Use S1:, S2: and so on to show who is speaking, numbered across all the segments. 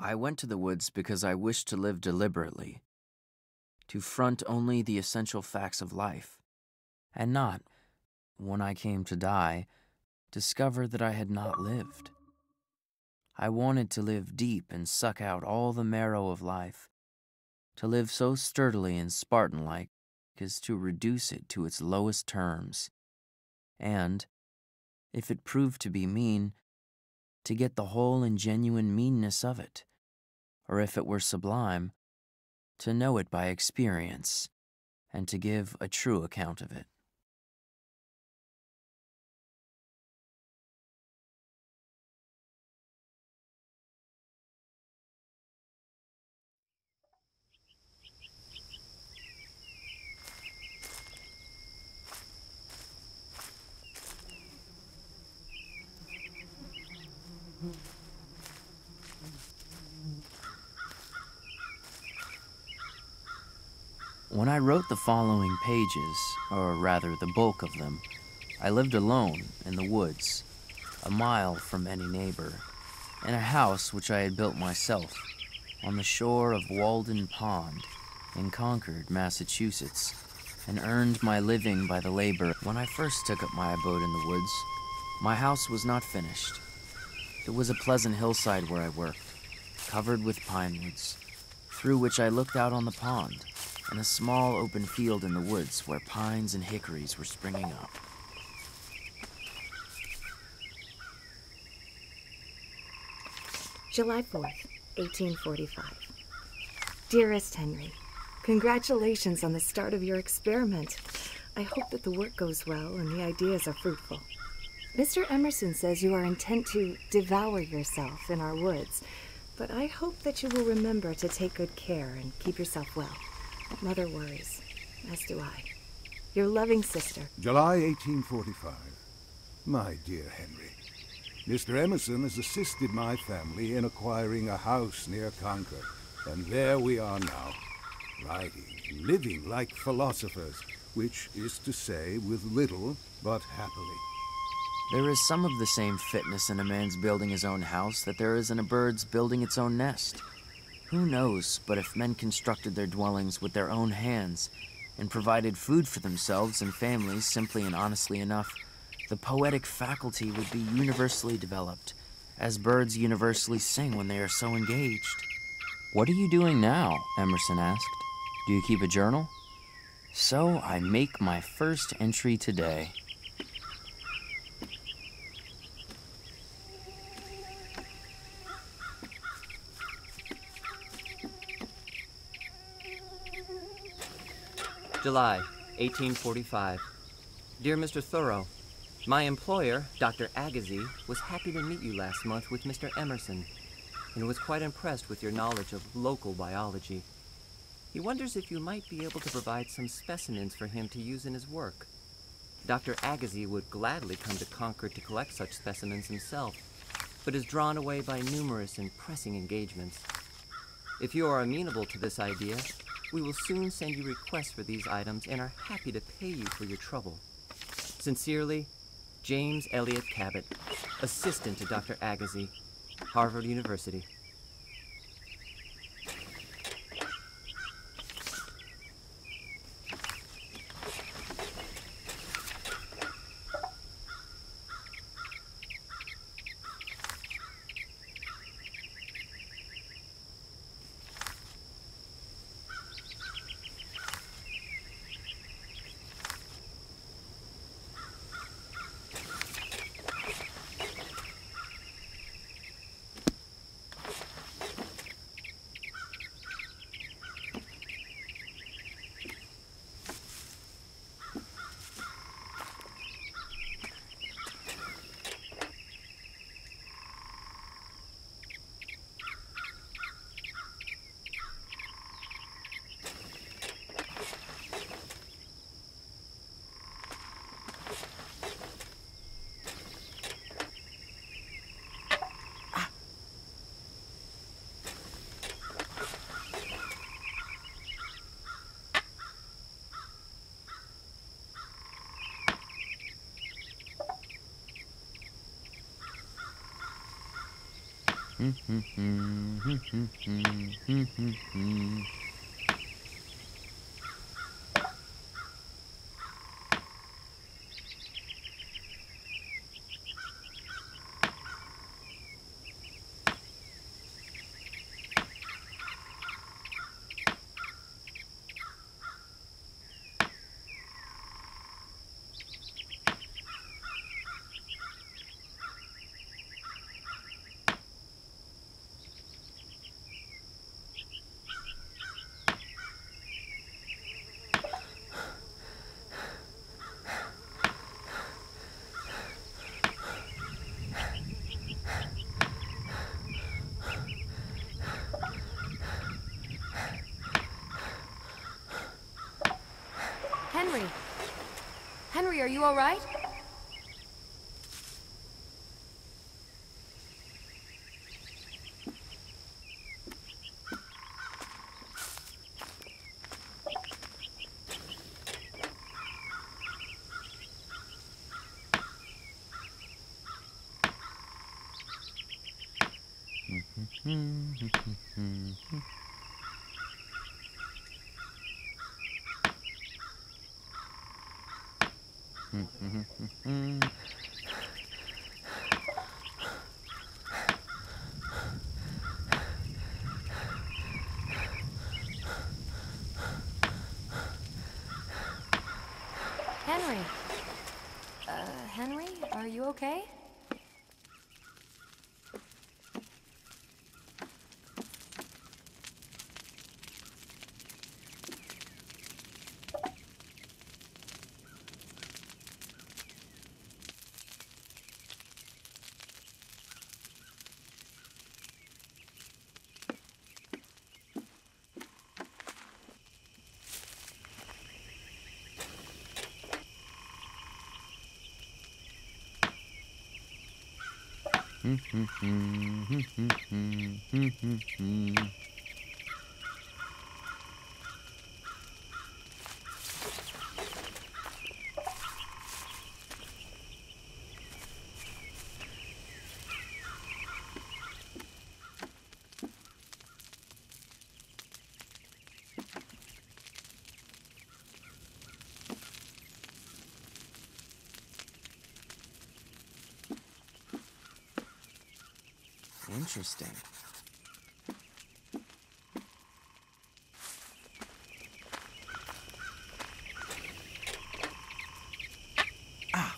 S1: I went to the woods because I wished to live deliberately, to front only the essential facts of life, and not, when I came to die, discover that I had not lived. I wanted to live deep and suck out all the marrow of life, to live so sturdily and Spartan-like as to reduce it to its lowest terms, and, if it proved to be mean, to get the whole and genuine meanness of it, or if it were sublime, to know it by experience, and to give a true account of it. When I wrote the following pages, or rather the bulk of them, I lived alone in the woods, a mile from any neighbor, in a house which I had built myself, on the shore of Walden Pond, in Concord, Massachusetts, and earned my living by the labor. When I first took up my abode in the woods, my house was not finished. It was a pleasant hillside where I worked, covered with pine woods, through which I looked out on the pond, and a small open field in the woods where pines and hickories were springing up.
S2: July 4th, 1845. Dearest Henry, congratulations on the start of your experiment. I hope that the work goes well and the ideas are fruitful. Mr. Emerson says you are intent to devour yourself in our woods, but I hope that you will remember to take good care and keep yourself well. Mother worries, as do I. Your loving sister.
S3: July 1845. My dear Henry, Mr. Emerson has assisted my family in acquiring a house near Concord, and there we are now, writing and living like philosophers, which is to say, with little but happily.
S1: There is some of the same fitness in a man's building his own house that there is in a bird's building its own nest. Who knows but if men constructed their dwellings with their own hands and provided food for themselves and families simply and honestly enough, the poetic faculty would be universally developed, as birds universally sing when they are so engaged. "What are you doing now?" Emerson asked. "Do you keep a journal?" "So I make my first entry today."
S4: July, 1845. Dear Mr. Thoreau, my employer, Dr. Agassiz, was happy to meet you last month with Mr. Emerson, and was quite impressed with your knowledge of local biology. He wonders if you might be able to provide some specimens for him to use in his work. Dr. Agassiz would gladly come to Concord to collect such specimens himself, but is drawn away by numerous and pressing engagements. If you are amenable to this idea, we will soon send you requests for these items and are happy to pay you for your trouble. Sincerely, James Elliott Cabot, Assistant to Dr. Agassiz, Harvard University.
S5: Henry! Henry, are you all right? Henry? Henry, are you okay?
S1: Interesting. Ah.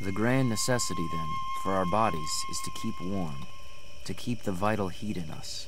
S1: The grand necessity, then, for our bodies is to keep warm, to keep the vital heat in us.